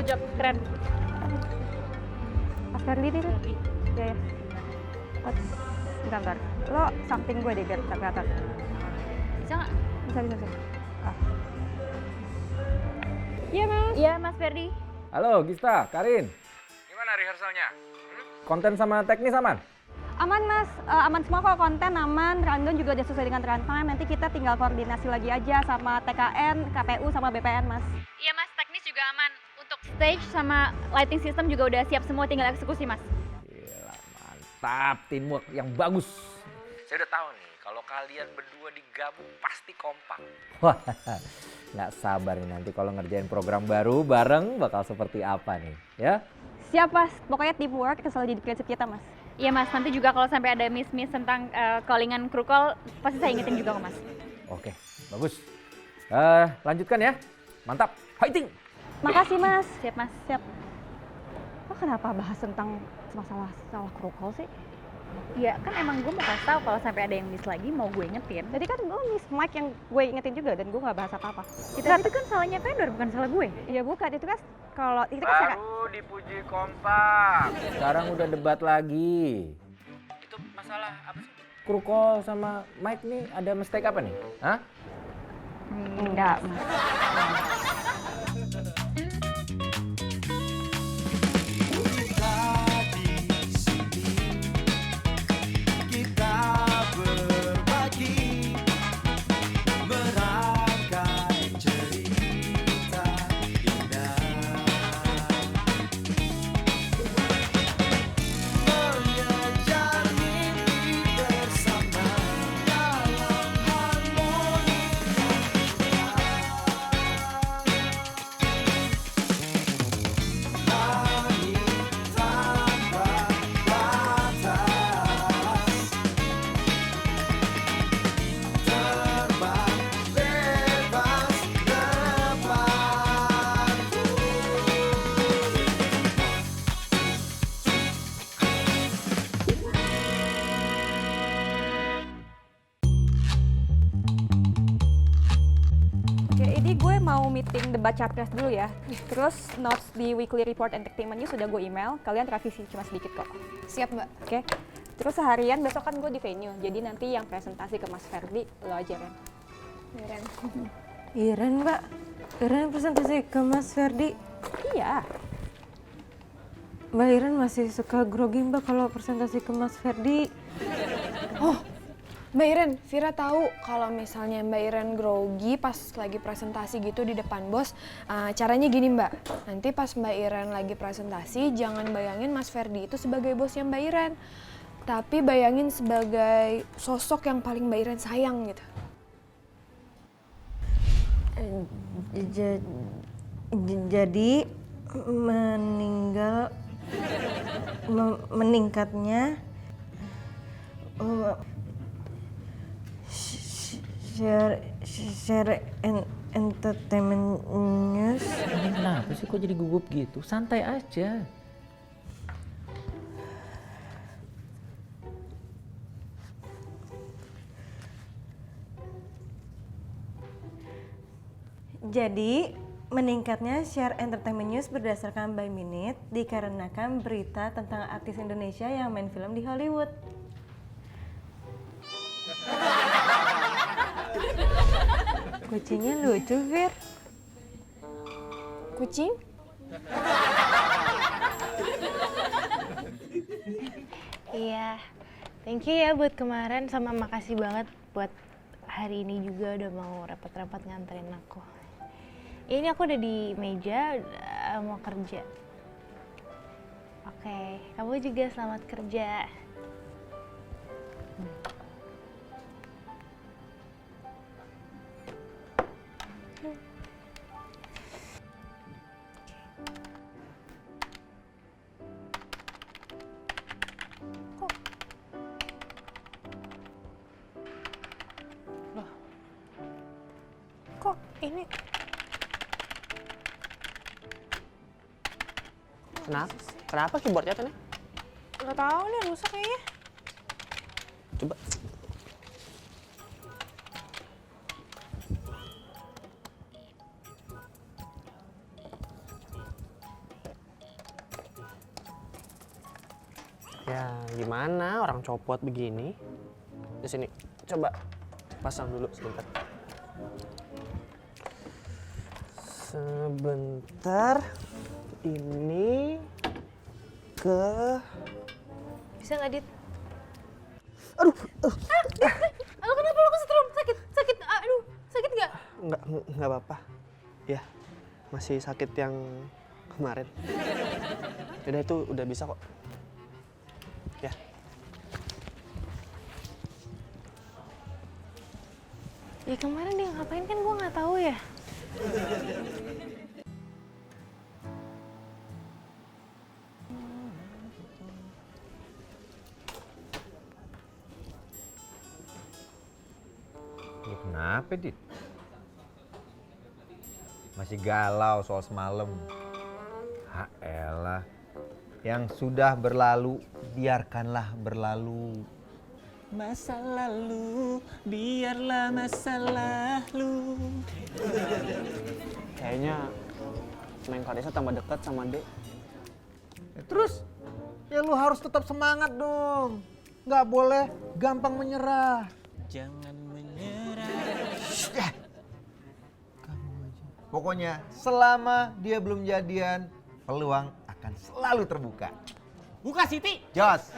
job, keren. Mas Ferdi nih. Ya. Bentar. Lo samping gue deh biar bisa kelihatan. Bisa nggak? Bisa. Iya Mas. Iya Mas Ferdi. Halo Gista, Karin. Gimana rehearsalnya? Konten sama teknis aman? Aman Mas, aman semua kok, konten aman, rundown juga udah sesuai dengan runtime. Nanti kita tinggal koordinasi lagi aja sama TKN, KPU, sama BPN Mas. Iya Mas, teknis juga aman. Untuk stage sama lighting system juga udah siap semua, tinggal eksekusi Mas. Gila, mantap, teamwork yang bagus. Saya udah tahu nih, kalau kalian berdua digabung pasti kompak. Wah, nggak sabar nih nanti kalau ngerjain program baru bareng bakal seperti apa nih, ya? Siap Mas, pokoknya teamwork itu selalu jadi prinsip kita Mas. Iya Mas, nanti juga kalau sampai ada miss-miss tentang callingan crew call, pasti saya ingetin juga kok Mas. Oke, bagus. Lanjutkan ya, mantap, fighting! Makasih Mas. Siap Mas. Siap. Lo kenapa bahas tentang masalah crew call sih? Iya kan emang gue mau kasih tahu kalau sampai ada yang miss lagi mau gue ingetin. Tadi kan gue miss mic yang gue ingetin juga dan gue nggak bahas apa-apa. Itu kan salahnya vendor, bukan salah gue. Iya bukan, itu kan kalau itu kan Baru dipuji kompak. Sekarang udah debat lagi. Itu masalah apa sih? Crew call sama mic nih ada mistake apa nih? Hah? enggak Mas. Ini gue mau meeting debat capres dulu ya. Terus notes di weekly report entertainment news sudah gue email. Kalian revisi cuma sedikit kok. Siap Mbak. Oke. Terus seharian besok kan gue di venue. Jadi nanti yang presentasi ke Mas Ferdi lo aja Ren. Ren. Iren Mbak. Iren presentasi ke Mas Ferdi. Iya. Mbak Iren masih suka grogi Mbak kalau presentasi ke Mas Ferdi. Oh, Mbak Iren, Vira tahu kalau misalnya Mbak Iren grogi pas lagi presentasi gitu di depan bos, caranya gini Mbak, nanti pas Mbak Iren lagi presentasi jangan bayangin Mas Ferdi itu sebagai bosnya Mbak Iren, tapi bayangin sebagai sosok yang paling Mbak Iren sayang gitu. Jadi meningkatnya share entertainment news. Ini kenapa sih kok jadi gugup gitu? Santai aja. Jadi meningkatnya share entertainment news berdasarkan by minute dikarenakan berita tentang artis Indonesia yang main film di Hollywood. Kucingnya lucu, Fir. Kucing? Iya, thank you ya buat kemarin sama makasih banget buat hari ini juga udah mau repot-repot nganterin aku. Ini aku udah di meja, mau kerja. Oke, kamu juga selamat kerja. Kok ini? Kenapa keyboardnya tuh nih? Gak tahu nih, rusak kayaknya. Coba. Gimana orang copot begini? Di sini, coba pasang dulu sebentar. Sebentar, ini ke... Bisa nggak, Dit? Aduh, Aduh, kenapa lu kesetrum? Sakit, aduh, sakit nggak? nggak apa-apa. Ya, masih sakit yang kemarin. Udah itu udah bisa kok. Ya. Ya kemarin dia ngapain kan gue nggak tahu ya. Lu kenapa, Dit? Masih galau soal semalam. Elah. Yang sudah berlalu, biarkanlah berlalu. Masa lalu, biarlah masa lalu. Kayaknya Neng Karisa tambah dekat sama Dek. Terus, ya lu harus tetap semangat dong. Nggak boleh gampang menyerah. Jangan menyerah. Pokoknya selama dia belum jadian, peluang akan selalu terbuka. Buka Siti. Jos.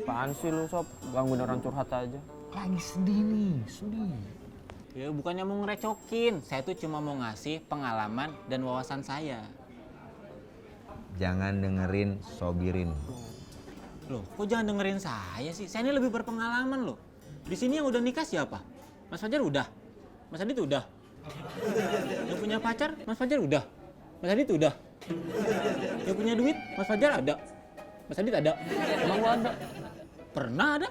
Apaan sih lu, Sob? Gangguin orang curhat aja. Lagi sedih nih, sedih. Ya bukannya mau ngerecokin, saya tuh cuma mau ngasih pengalaman dan wawasan saya. Jangan dengerin Sobirin. Loh, kok jangan dengerin saya sih? Saya ini lebih berpengalaman loh. Di sini yang udah nikah siapa? Mas Fajar udah? Mas Adit udah? Yang punya pacar? Mas Fajar udah? Mas Adit udah? Yang punya duit? Mas Fajar ada? Mas Adit ada? Emang gua ada? Pernah ada?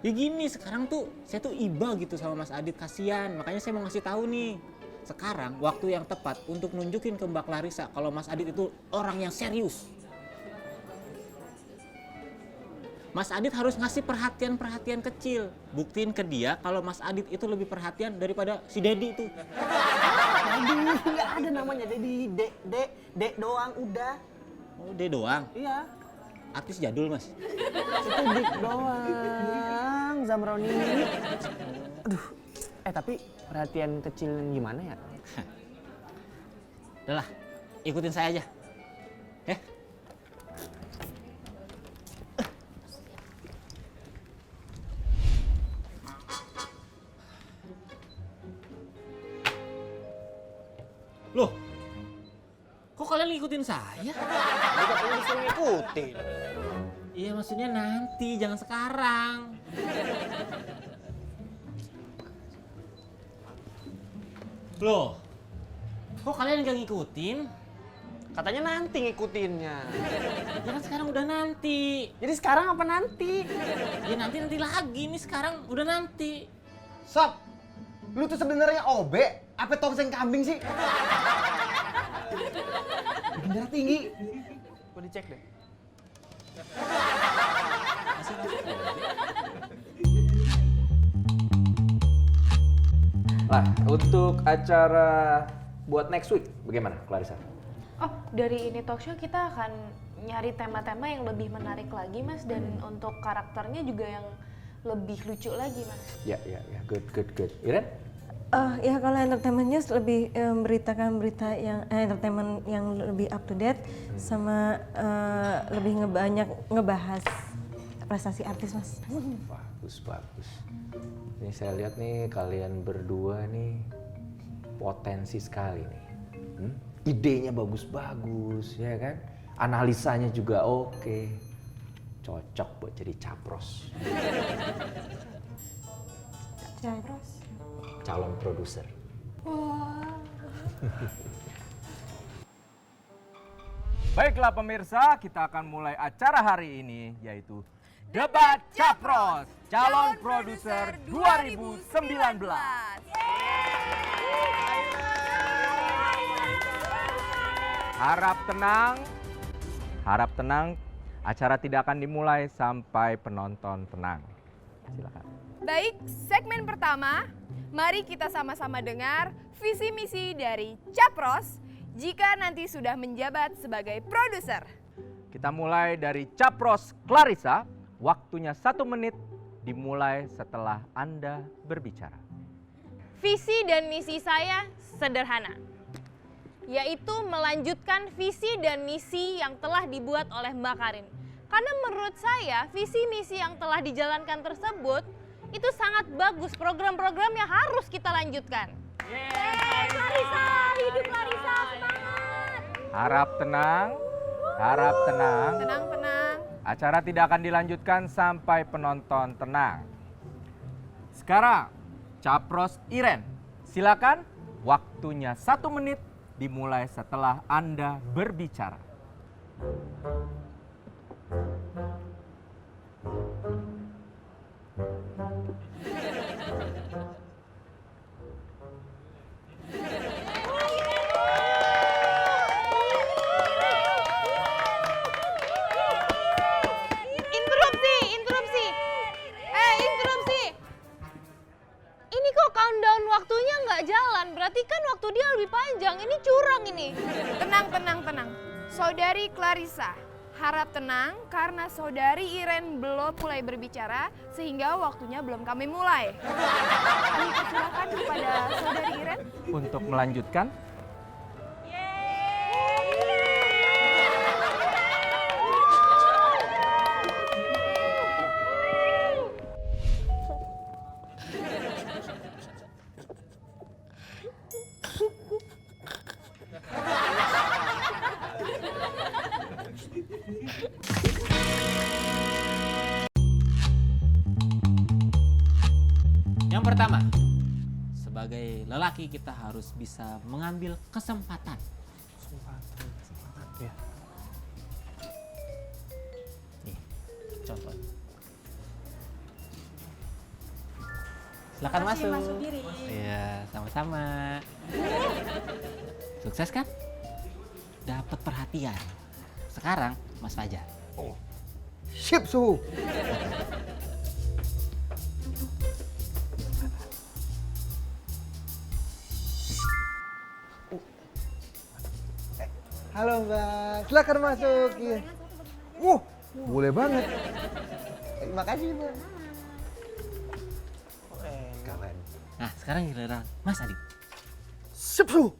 Ya gini, sekarang tuh saya tuh iba gitu sama Mas Adit, kasihan. Makanya saya mau ngasih tahu nih. Sekarang waktu yang tepat untuk nunjukin ke Mbak Clarissa kalau Mas Adit itu orang yang serius. Mas Adit harus ngasih perhatian-perhatian kecil. Buktiin ke dia kalau Mas Adit itu lebih perhatian daripada si Dedi itu. Aduh, nggak ada namanya Dedi. Dek doang udah. Oh, dia doang? Iya. Artis jadul, Mas. Itu Dik doang, Zamroni. Aduh, tapi perhatian kecil gimana ya? Udah lah, ikutin saya aja. Loh, kok kalian ngikutin saya? Katanya disuruh ngikutin. Iya, maksudnya nanti, jangan sekarang. Loh, kok kalian nggak ngikutin? Katanya nanti ngikutinnya. Ya kan sekarang udah nanti. Jadi sekarang apa nanti? Ya nanti lagi, nih sekarang udah nanti. Sob, lu tuh sebenarnya OB, apa tongseng kambing sih? Bikin darah tinggi. Gua dicek deh. Lah, untuk acara buat next week, bagaimana, Clarissa? Oh, dari ini talk show kita akan nyari tema-tema yang lebih menarik lagi, Mas, dan untuk karakternya juga yang lebih lucu lagi, Mas. Ya, good. Iren? Ya kalau entertainment news lebih memberitakan berita yang entertainment yang lebih up to date sama lebih banyak ngebahas prestasi artis, Mas. Bagus. Ini saya lihat nih kalian berdua nih potensi sekali nih. Idenya bagus-bagus, ya kan? Analisanya juga oke. Cocok buat jadi capros. Capros. Calon produser. Baiklah pemirsa, kita akan mulai acara hari ini, yaitu Debat Capros Calon Produser 2019. Harap tenang, acara tidak akan dimulai sampai penonton tenang. Silakan. Baik, segmen pertama, mari kita sama-sama dengar visi misi dari Capros jika nanti sudah menjabat sebagai produser. Kita mulai dari Capros Clarissa. Waktunya 1 menit dimulai setelah Anda berbicara. Visi dan misi saya sederhana, yaitu melanjutkan visi dan misi yang telah dibuat oleh Mbak Karin. Karena menurut saya, visi misi yang telah dijalankan tersebut itu sangat bagus, program-program yang harus kita lanjutkan. Clarissa, hidup Clarissa, semangat. Harap tenang, harap tenang. Tenang. Acara tidak akan dilanjutkan sampai penonton tenang. Sekarang, Capros Iren, silakan. Waktunya 1 menit dimulai setelah Anda berbicara. Interupsi. Interupsi. Ini kok countdown waktunya nggak jalan, berarti kan waktu dia lebih panjang. Ini curang ini. Tenang. Saudari Clarissa, harap tenang karena saudari Iren belum mulai berbicara sehingga waktunya belum kami mulai. Kami persilakan kepada saudari Iren. Untuk melanjutkan, Yang pertama, sebagai lelaki kita harus bisa mengambil kesempatan. Ya. Nih, contoh. Silakan masuk. Iya, sama-sama. Sukses kan? Dapat perhatian. Sekarang Mas Fajar. Sip, Suhu. Halo Mbak, silakan masuk. Iya. Boleh banget. Terima kasih Mbak. Keren. Nah, sekarang giliran Mas Adit. Sip, Suhu.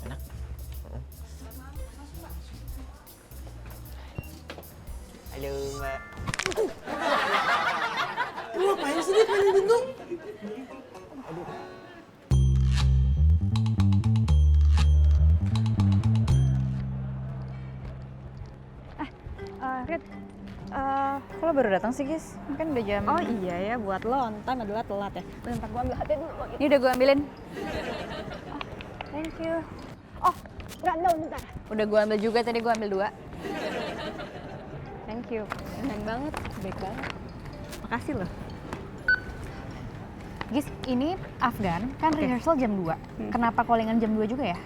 Enak. Halo Mbak. Lu ngapain sih, Dit, mainin pintu? Rit, Kok lo baru datang sih, Gis? Kan udah jam... oh iya ya, buat lo on time adalah telat ya. Bentar, gua ambil HP dulu. Ini udah gue ambilin. Thank you. Oh, rundown bentar. Udah gue ambil juga, tadi gue ambil 2. Thank you. Enak banget, baik banget. Makasih loh. Gis, ini Afgan kan rehearsal jam 2. Kenapa callingan jam 2 juga ya?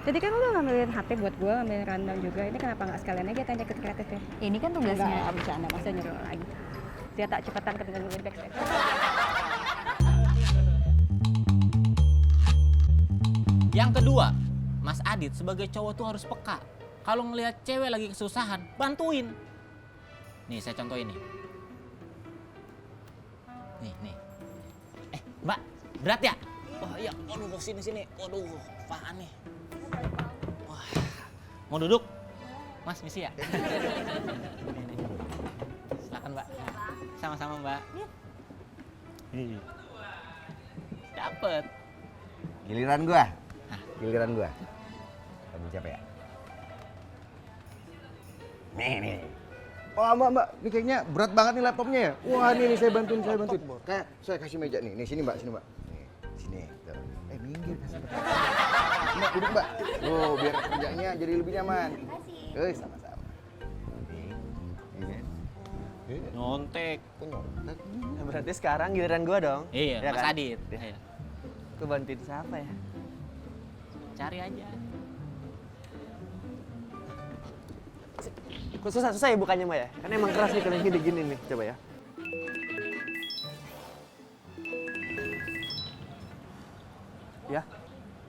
Jadi kan lo ngambilin HP buat gue, ngambilin rundown juga. Ini kenapa nggak sekalian aja tanya ke kreatifnya? Ini kan tugasnya. Enggak, bercanda. Masa nyuruh lagi. Dia tak cepetan ketinggalan dulu di backstage. Yang kedua, Mas Adit sebagai cowok tuh harus peka. Kalau ngelihat cewek lagi kesusahan, bantuin. Nih, saya contohin nih. Nih. Mbak, berat ya? Oh iya, waduh, sini. Waduh, apaan nih? Wah, mau duduk? Mas, misi ya? Nih. Silakan, Mbak. Sama-sama, Mbak. Dapet. Giliran gua. Giliran gua. Kamu siapa ya? Nih. Wah mbak, ini kayaknya berat banget nih laptopnya ya. Wah nih saya bantuin. Kayak saya kasih meja nih. Nih sini mbak. Nih, sini. Tuh. Minggir kasih mbak. Mbak duduk mbak. Oh biar kerjanya jadi lebih nyaman. Sama-sama. Nyontek. Kok nyontek? Nah, berarti sekarang giliran gua dong. Iya, Ya Mas kan? Adit. Ayo, Gue bantuin siapa ya? cari aja. Kok susah ya bukanya Mbak ya? Karena emang keras nih kalau yang gini-gini nih. Coba ya. Ya.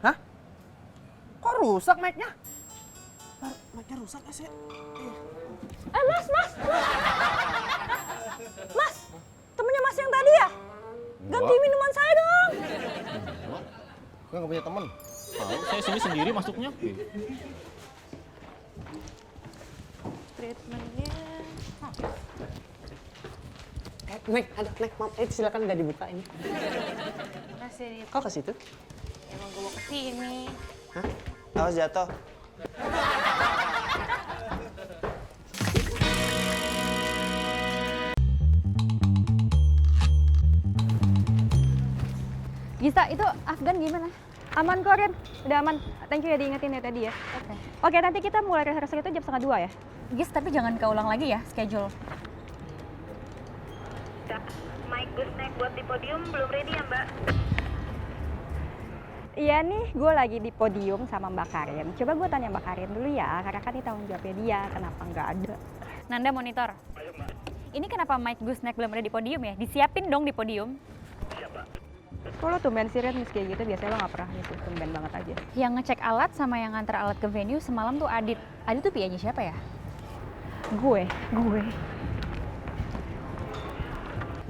Hah? Kok rusak mic-nya? Mic-nya rusak ya sih? Mas! Mas! Temennya Mas yang tadi ya? Ganti minuman saya dong! Gue nggak punya temen. Tahu, saya sini sendiri masuknya. Treatmentnya. Nek, ada Nek, maaf, silakan nggak dibuka ini. Makasih, Dit. Kok ke situ? Emang gue mau kesini. Hah? Awas jatuh. Gista, itu Afgan gimana? Aman kok, Ren. Udah aman. Thank you ya diingetin ya tadi ya. Oke, nanti kita mulai rehearsal itu jam 1:30 ya? Gis, tapi jangan keulang lagi ya schedule. Mike Gusnek buat di podium belum ready ya Mbak? Iya nih, gue lagi di podium sama Mbak Karin. Coba gue tanya Mbak Karin dulu ya, karena kan ini tanggung jawabnya dia. Kenapa nggak ada? Nanda monitor. Ini kenapa Mike Gusnek belum ada di podium ya? Disiapin dong di podium. Kok lo tumben sih, Ren, kayak gitu? Biasanya lo nggak pernah nih, tumben banget aja. Yang ngecek alat sama yang nganter alat ke venue semalam tuh Adit. Adit tuh PA-nya siapa ya? Gue.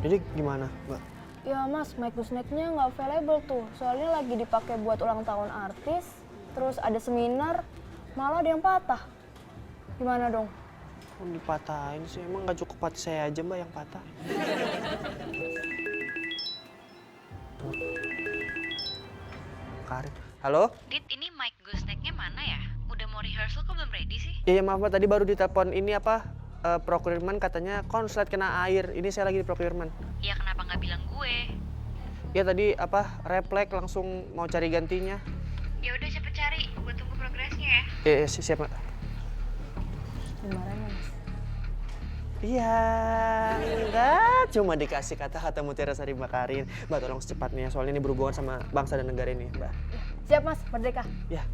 Jadi gimana, Mbak? Ya Mas, mic Gusnek-nya nggak available tuh. Soalnya lagi dipakai buat ulang tahun artis, terus ada seminar, malah ada yang patah. Gimana dong? Kok dipatahin sih? Emang nggak cukup hati saya aja Mbak yang patah? Karin. Halo? Dit, ini Mike Gusneknya mana ya? Udah mau rehearsal kok belum ready sih? Iya maaf Mbak, tadi baru ditelepon ini apa? Procurement katanya konslet kena air. Ini saya lagi di procurement. Ya kenapa nggak bilang gue? Ya tadi apa? Refleks langsung mau cari gantinya. Ya udah cepet cari, gue tunggu progresnya ya. Iya, siap Mbak. Gimana Mas? Iya, enggak. Cuma dikasih kata-kata Mutiara Sari Mbak Karin. Mbak tolong secepatnya, soalnya ini berhubungan sama bangsa dan negara ini, Mbak. Siap Mas, merdeka. Ya.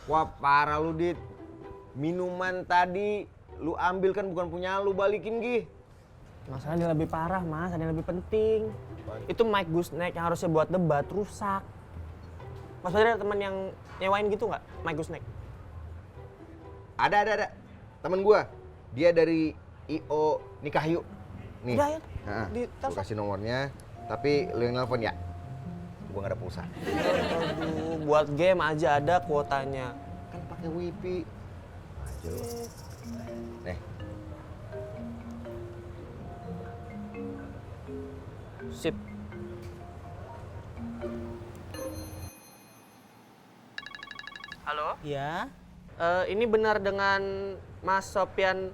Wah parah lu Dit. Minuman tadi lu ambil kan bukan punya lu, balikin Gi. Masalahnya lebih parah Mas, ada yang lebih penting. Itu Mike Gusnek yang harusnya buat debat rusak. Mas ada teman yang nyewain gitu nggak, Mike Gusnek? Ada. Temen gua. Dia dari IO Nikahyu. Nih. Udah ya, Gua kasih nomornya. Tapi lu yang nelfon ya. Gua nggak ada pulsa. Aduh, buat game aja ada kuotanya. Kan pakai WiFi. Aja lu. Nih. Sip. Halo? Ya, Ini benar dengan Mas Sopian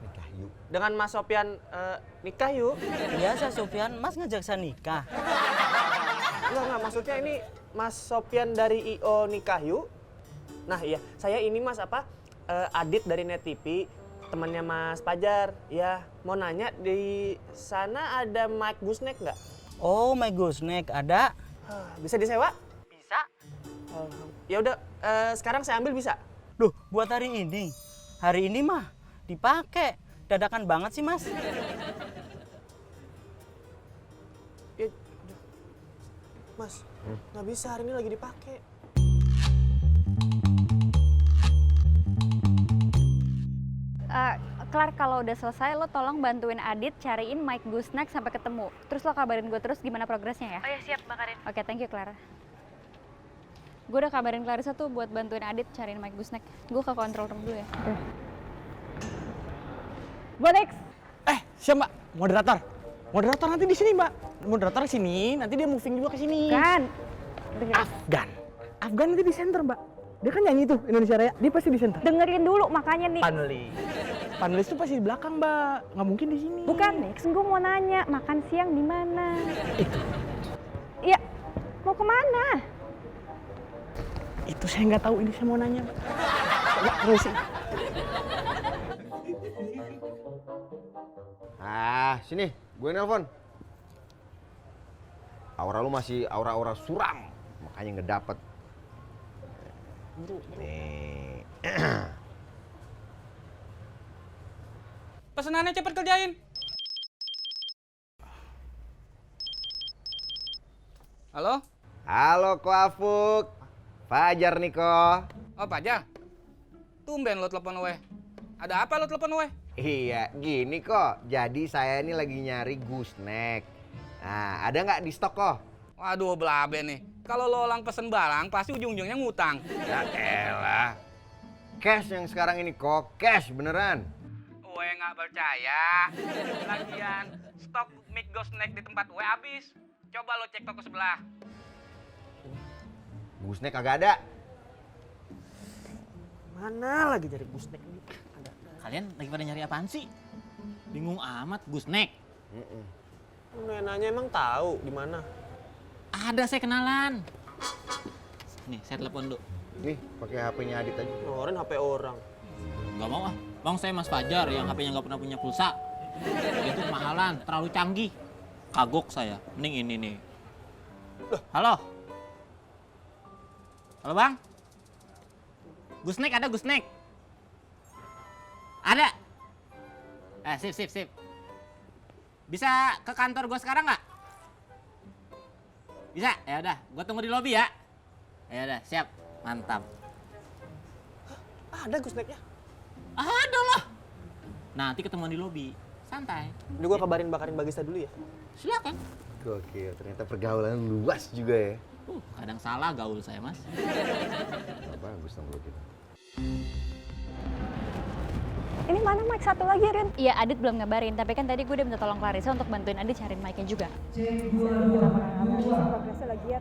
Nikahyu. dengan Mas Sopian nikah yuk? biasa Sofyan, Mas ngajak saya nikah. Enggak, maksudnya ini Mas Sopian dari IO nikah yuk? Nah iya, saya ini Mas Adit dari Net TV, temannya Mas Pajar. Ya, mau nanya di sana ada Mike Gusnek nggak? Oh, my Gusnek ada? Bisa disewa? Bisa. Ya udah, sekarang saya ambil bisa? Duh, buat hari ini. Hari ini mah dipakai. Dadakan banget sih, Mas. Ya, udah. Mas, nggak bisa, hari ini lagi dipakai. Kelar, kalau udah selesai lo tolong bantuin Adit cariin Mike Gusnek sampai ketemu. Terus lo kabarin gue terus gimana progresnya ya. Oh ya siap Mbak Karin. Oke, thank you Clara. Gue udah kabarin Clarissa tuh buat bantuin Adit cariin Mike Gusnek. Gue ke control room dulu ya. Gue next. Siap Mbak, moderator. Moderator nanti di sini Mbak. Moderator sini, nanti dia moving juga ke sini. Kan. Afgan nanti di center Mbak. Dia kan nyanyi tuh Indonesia Raya, dia pasti di center. Dengerin dulu makanya nih. Panelis tuh pasti di belakang Mbak, nggak mungkin di sini. Bukan next, gue mau nanya makan siang di mana? Itu. Ya, mau kemana? Itu saya nggak tahu, ini saya mau nanya Mbak. Mbak, permisi. Ah, sini. gue nelpon. Aura lu masih aura-aura suram, makanya nggak dapet. Nih. Pesenannya cepet kerjain. Halo? Halo Ko Afuk, Fajar nih Ko. Oh Fajar, tumben lo telepon gue. Ada apa lo telepon gue? Iya, gini kok. Jadi saya ini lagi nyari gooseneck. Nah, ada nggak di stok kok? Waduh belabe nih. Kalau lo orang pesen barang pasti ujung-ujungnya ngutang. Ya elah. Cash yang sekarang ini kok, cash beneran. Gue nggak percaya. Lagian stok mic gooseneck di tempat gue habis. Coba lo cek toko sebelah. Gooseneck kagak ada. Mana lagi cari gooseneck ini? Kalian lagi pada nyari apaan sih? Bingung amat, gooseneck. Nanya emang tahu di mana? Ada, saya kenalan. Nih, saya telepon dulu. Nih, pakai HP-nya Adit aja. Norin HP orang. Nggak mau ah. Bang, saya Mas Fajar yang HP-nya nggak pernah punya pulsa. Itu kemahalan, terlalu canggih. Kagok saya. Mending ini nih. Halo? Halo Bang? Gooseneck ada, gooseneck? Ada? Sip. Bisa ke kantor gue sekarang nggak? Bisa? Ya udah, gue tunggu di lobi ya. Ya udah, siap. Mantap. Ada goosenecknya? Ada lah. Nanti ketemuan di lobi. Santai. Udah gue kabarin Bakarin Bagista dulu ya. Silakan. Gokil, ternyata pergaulan luas juga ya. Kadang salah gaul saya, Mas. Bagus dong kalau gitu. Ini mana mic satu lagi, Rin? Iya, Adit belum ngabarin, tapi kan tadi gue udah minta tolong Clarissa untuk bantuin Adit cariin mic-nya juga. Progresnya lagi ya.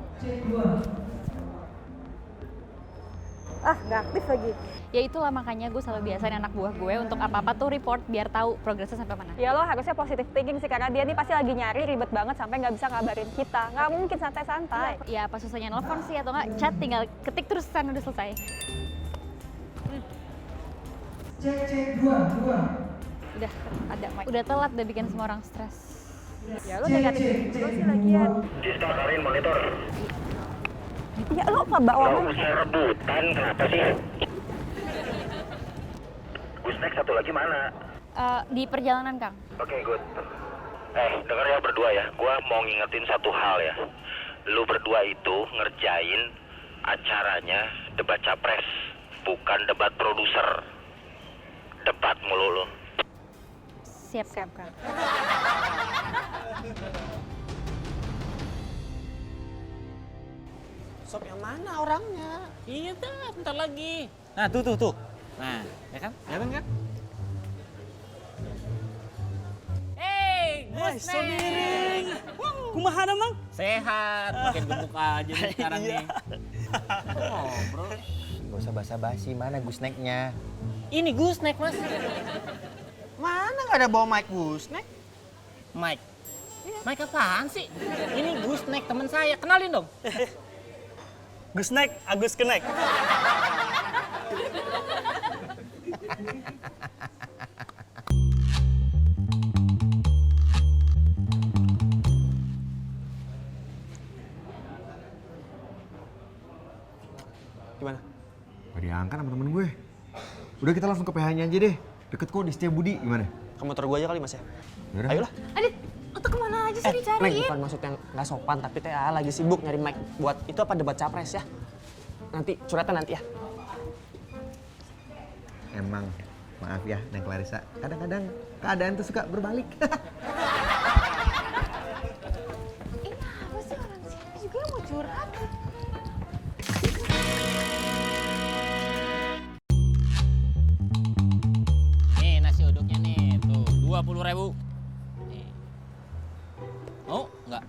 Ah, nggak aktif lagi. Ya itulah makanya gue selalu biasain anak buah gue untuk apa-apa tuh report biar tahu progresnya sampai mana. Ya lo harusnya positive thinking sih, karena dia nih pasti lagi nyari ribet banget sampai nggak bisa ngabarin kita. Nggak mungkin santai-santai. Ya apa susahnya nelfon sih atau nggak chat tinggal ketik terus kan udah selesai. Cek 2. Udah ada mic. Udah telat udah bikin semua orang stres. Ya lo negatif terus sih lagian. Distorkarin monitor. Ya lo apa bawa Lo usah rebutan, kenapa sih? Gooseneck satu lagi mana? Di perjalanan Kang. Oke, good. Denger ya berdua ya, gua mau ngingetin satu hal ya. Lu berdua itu ngerjain acaranya debat capres, bukan debat produser. Debat mulu lu. Siap Kang. Sob yang mana orangnya? Iya dah, bentar lagi. Nah, tuh. Nah, ya kan? Kelihatan kan? Semiring. Kumaha Mang? Sehat, makin gemuk aja nih sekarang nih. Ngobrol. Gak usah basa-basi, mana goosenecknya? Ini gooseneck, Mas. Mana nggak ada bawa mic gooseneck? Mike. Mike apaan sih? Ini gooseneck teman saya. Kenalin dong. Gooseneck, Agus Kenek. Gimana? Gak diangkat sama temen gue. Udah kita langsung ke PH-nya aja deh. Deket kok di Setiabudi, gimana? Ke motor gue aja kali Mas ya? Yaudah. Ayolah. Adit, lo tuh kemana aja sih dicariin? Neng, bukan maksud yang nggak sopan, tapi teh lagi sibuk nyari mic buat itu apa debat capres ya. Nanti curhatnya nanti ya. Emang, maaf ya Neng Clarissa, kadang-kadang keadaan tuh suka berbalik. Apa sih orang sini juga yang mau curhat? Nih nasi uduknya nih, tuh 20.000. Nih. Mau nggak?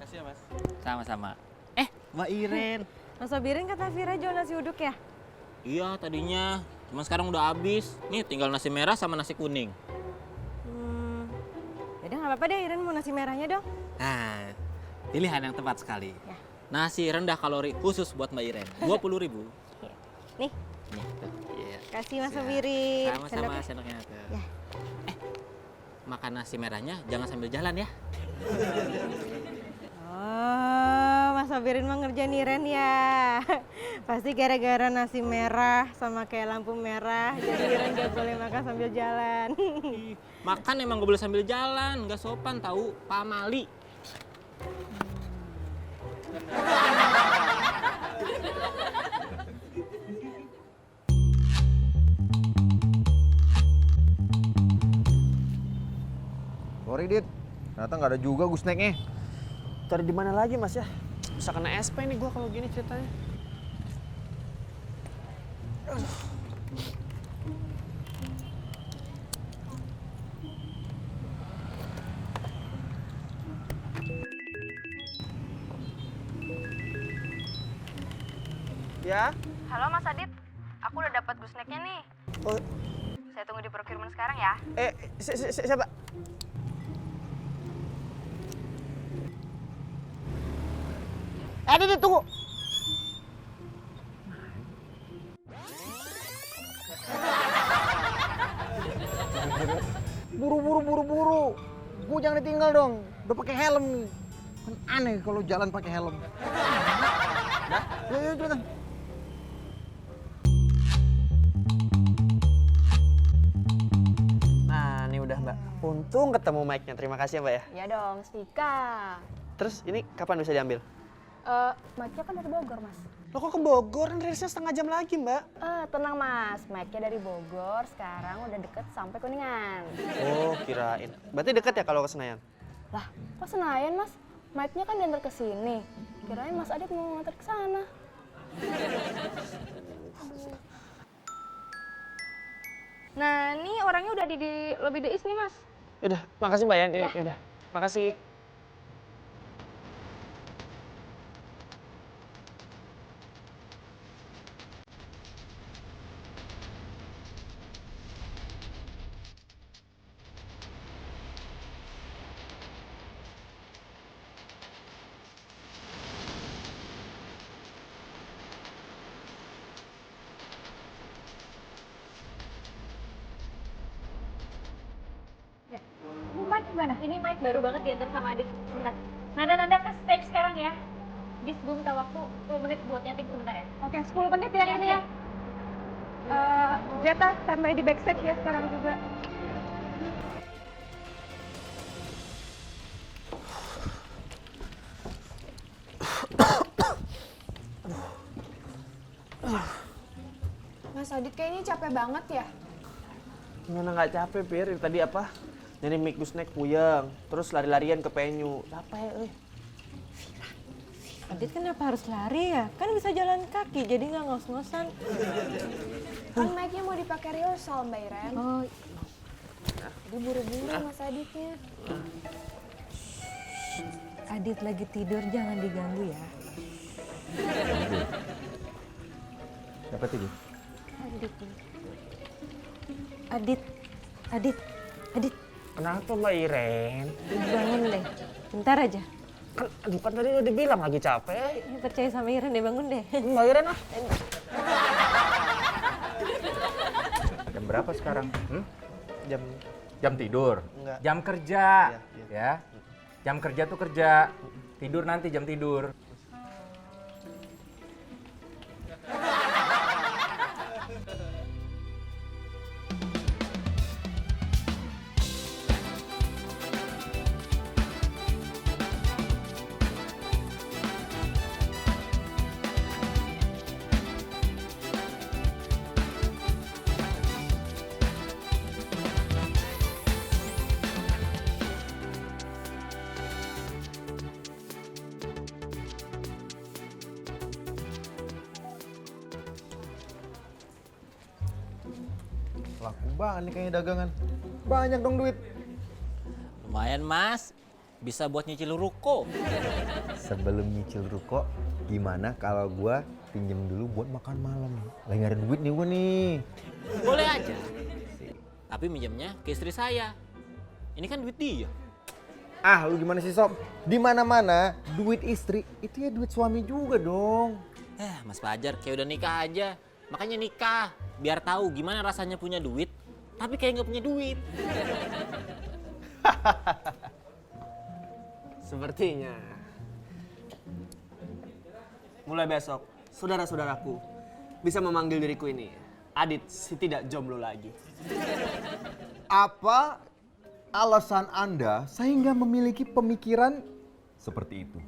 Kasih ya, Mas. Sama-sama. Mbak Iren. Mas Sobirin kata Vira jual nasi uduk ya? Iya tadinya, cuma sekarang udah habis. Nih tinggal nasi merah sama nasi kuning. Yaudah nggak apa-apa deh, Iren mau nasi merahnya dong. Nah, pilihan yang tepat sekali. Ya. Nasi rendah kalori khusus buat Mbak Iren. 20.000. Nih, Nih, tuh. Iya. kasih Mas Sobirin. Sama-sama sendoknya tuh. Ya. makan nasi merahnya jangan sambil jalan ya. Oh, Mas Sobirin mah ngerjain Iren ya. Pasti gara-gara nasi merah sama kayak lampu merah, jadi Iren gak boleh makan sambil jalan. Makan emang gak boleh sambil jalan, gak sopan tahu, Pak Mali. Sorry Dit, ternyata nggak ada juga gue snacknya. Cari di mana lagi Mas ya? Bisa kena SP nih gua kalau gini ceritanya. Ya? Halo Mas Adit, aku udah dapat gusneknya nih. Oh, Saya tunggu di procurement sekarang ya. siapa? Dit, tunggu. Buru. Gue jangan ditinggal dong. Udah pakai helm nih. Kan aneh kalau jalan pakai helm. Dah, yuk cepetan. Nah, ini udah Mbak. Untung ketemu mic-nya. Terima kasih ya Mbak ya. Ya dong, Stika. Terus ini kapan bisa diambil? Mic-nya kan dari Bogor, Mas. Lo kok ke Bogor? Kan rilisnya setengah jam lagi Mbak. Tenang Mas, mic-nya dari Bogor, sekarang udah deket sampai Kuningan. Oh, kirain. Berarti deket ya kalau ke Senayan? Lah, kok Senayan Mas? Mic-nya kan diantar ke sini. Kirain Mas Adit mau ngantar ke sana. Nah, ini orangnya udah di lobby The East nih, Mas. Udah, makasih Mbak ya. Udah, makasih. Mic gimana? Ini mic baru banget diantar sama Adit. Bentar. Nada ke stage sekarang ya. Dis, gue minta waktu 10 menit buat nyeting sebentar ya. Oke, 10 menit ya ini ya. Zeta, standby di backstage ya sekarang juga. Mas Adit kayaknya capek banget ya. Gimana nggak capek, Pir? Tadi apa? Nyari mic snack puyeng, terus lari-larian ke penyu. Capek, Adit kenapa harus lari ya? Kan bisa jalan kaki, jadi nggak ngos-ngosan. Kan mic-nya mau dipakai rehearsal, Mbak Iren. Oh, Jadi buru-buru Mas Aditnya. Adit lagi tidur, jangan diganggu ya. Siapa tidur? Adit. Kenapa Mbak Iren? Bangun deh, bentar aja. Kan tadi udah dibilang lagi capek. Percaya sama Iren deh, bangun deh. Mbak Iren ah. Jam berapa sekarang? Jam tidur? Enggak. Jam kerja. Iya. Ya. Jam kerja tuh kerja. Tidur nanti jam tidur. Laku banget nih kayaknya dagangan. Banyak dong duit. Lumayan mas, bisa buat nyicil ruko. Sebelum nyicil ruko, gimana kalau gua pinjem dulu buat makan malam? Lagi nggak ada duit nih gua nih. Boleh aja. Tapi minjemnya ke istri saya. Ini kan duit dia. Ah, lu gimana sih Sob? Di mana-mana duit istri itu ya duit suami juga dong. Mas Fajar kayak udah nikah aja. Makanya nikah, biar tahu gimana rasanya punya duit, tapi kayak nggak punya duit. Sepertinya. Mulai besok, saudara-saudaraku bisa memanggil diriku ini Adit si tidak jomblo lagi. Apa alasan Anda sehingga memiliki pemikiran seperti itu?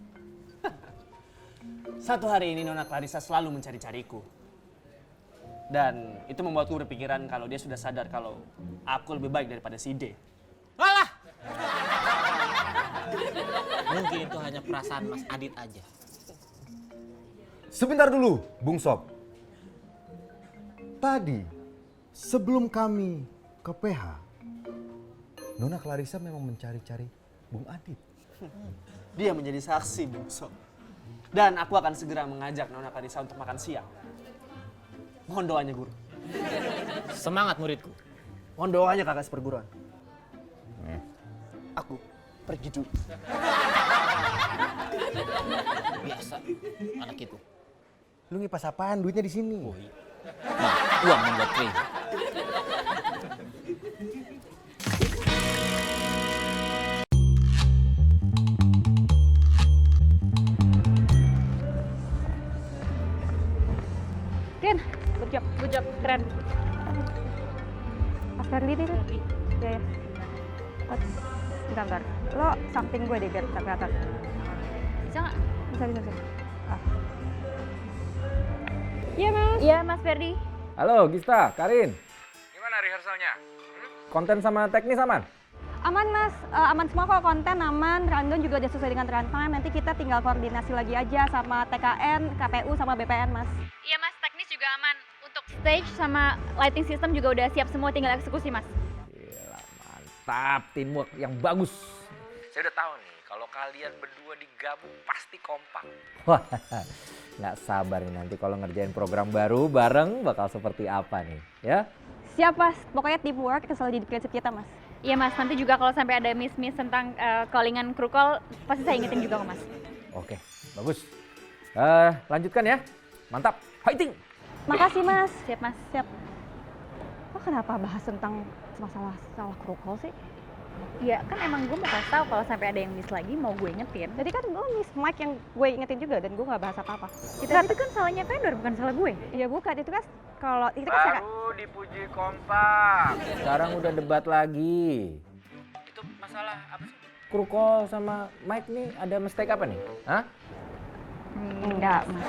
Satu hari ini Nona Clarissa selalu mencari-cariku. Dan itu membuatku berpikiran kalau dia sudah sadar kalau aku lebih baik daripada si D. Alah! Mungkin itu hanya perasaan Mas Adit aja. Sebentar dulu, Bung Sob. Tadi, sebelum kami ke PH, Nona Clarissa memang mencari-cari Bung Adit. Dia menjadi saksi, Bung Sob. Dan aku akan segera mengajak Nona Clarissa untuk makan siang. Mohon doanya, Guru. Semangat muridku. Mohon doanya kakak seperguruan. Aku pergi dulu. Biasa, anak itu. Lu ngipas apaan? Duitnya di sini. Oh iya. Nah, uang membuat crazy. Rin, good job, keren. Mas Ferdi nih, ya. Bentar. Lo samping gue deh biar bisa kelihatan. Bisa nggak? Bisa. Iya, Mas. Iya, Mas Ferdi. Halo Gista, Karin. Gimana rehearsalnya? Konten sama teknis aman? Aman, Mas. Aman semua kok, konten aman. Rundown juga udah sesuai dengan runtime. Nanti kita tinggal koordinasi lagi aja sama TKN, KPU, sama BPN, Mas. Iya, Mas. Teknis juga aman. Untuk stage sama lighting system juga udah siap semua, tinggal eksekusi, Mas. Gila, mantap. Teamwork yang bagus. Saya udah tahu nih, kalau kalian berdua digabung pasti kompak. Wah, nggak sabar nih nanti kalau ngerjain program baru bareng bakal seperti apa nih, ya? Siap, Mas. Pokoknya teamwork itu selalu jadi prinsip kita, Mas. Iya, Mas. Nanti juga kalau sampai ada miss-miss tentang callingan crew call, pasti saya ingetin juga ke Mas. Oke, bagus. Lanjutkan ya. Mantap. Fighting! Makasih, Mas. Siap, Mas. Siap. Lo kenapa bahas tentang masalah crew call sih? Iya, kan emang gue mau kasih tahu kalau sampai ada yang miss lagi mau gue ingetin. Jadi kan gue miss mic yang gue ingetin juga dan gue nggak bahas apa-apa. Itu kan salahnya vendor, bukan salah gue. Iya bukan, itu kan kalau itu kan Baru dipuji kompak. Sekarang udah debat lagi. Itu masalah apa sih? Crew call sama Mike nih ada mistake apa nih? Hah? enggak, Mas.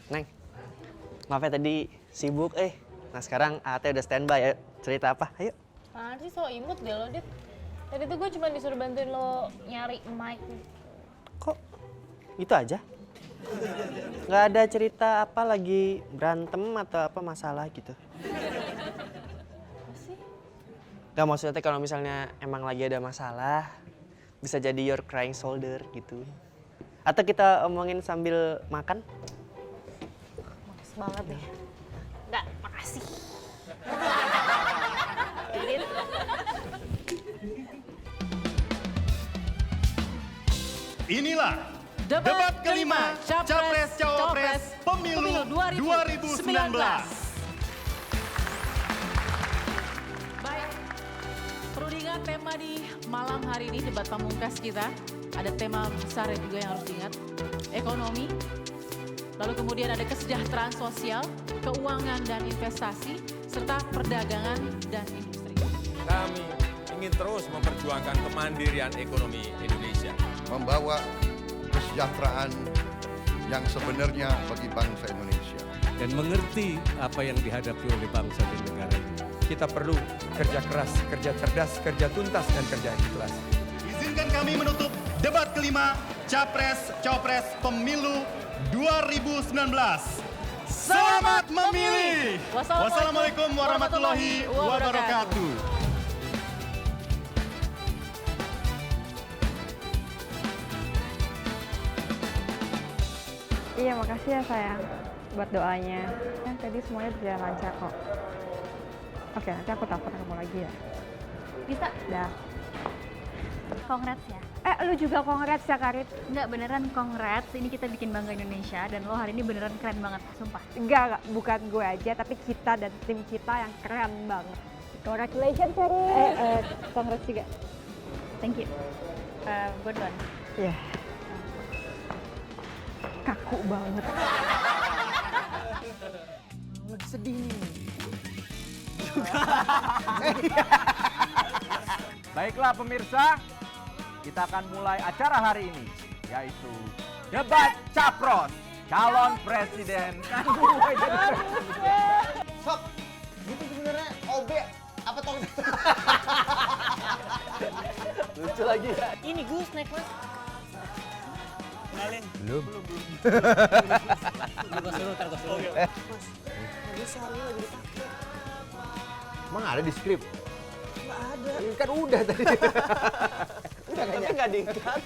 Neng, maaf ya tadi sibuk Nah sekarang Ate udah standby ya. Cerita apa? Ayo. Apaan sih so imut deh lo, Dit? Tadi tuh gue cuma disuruh bantuin lo nyari mic. Kok itu aja? Nggak ada cerita apa lagi berantem atau apa masalah gitu? Apa sih? Gak maksudnya kalau misalnya emang lagi ada masalah, bisa jadi your crying shoulder gitu. Atau kita omongin sambil makan? Males banget deh. Enggak, makasih. Edit. Inilah debat kelima Capres-Cawapres Pemilu 2019. Baik, perlu diingat tema di malam hari ini debat pamungkas kita. Ada tema besar juga yang harus diingat, ekonomi. Lalu kemudian ada kesejahteraan sosial, keuangan dan investasi, serta perdagangan dan industri. Kami ingin terus memperjuangkan kemandirian ekonomi Indonesia. Membawa kesejahteraan yang sebenarnya bagi bangsa Indonesia. Dan mengerti apa yang dihadapi oleh bangsa dan negara ini. Kita perlu kerja keras, kerja cerdas, kerja tuntas, dan kerja ikhlas. Izinkan kami menutup debat kelima Capres-Cawapres Pemilu 2019. Selamat memilih. Wassalamualaikum warahmatullahi wabarakatuh. Iya, makasih ya sayang buat doanya. Kan tadi semuanya berjalan lancar kok. Oke, nanti aku telepon kamu lagi ya. Bisa? Dah. Congrats ya. Lu juga congrats ya Karit. Enggak, beneran congrats. Ini kita bikin bangga Indonesia dan lo hari ini beneran keren banget, sumpah. Enggak, bukan gue aja, tapi kita dan tim kita yang keren banget. Congratulations, Karit. Congrats juga. Thank you. Gue duluan. Ya. Kaku banget. Lagi sedih nih. Baiklah pemirsa, kita akan mulai acara hari ini, yaitu debat capros calon presiden. Sob, gitu sebenarnya OB apa tong? Lucu lagi. Ini gue snack mas. Kenalin. Belum. Gue suruh, ntar gue suruh. Mas, tadi sarungnya lagi dipakai. Emang ada di skrip? Nggak ada. Kan udah tadi. Tapi nggak diikat.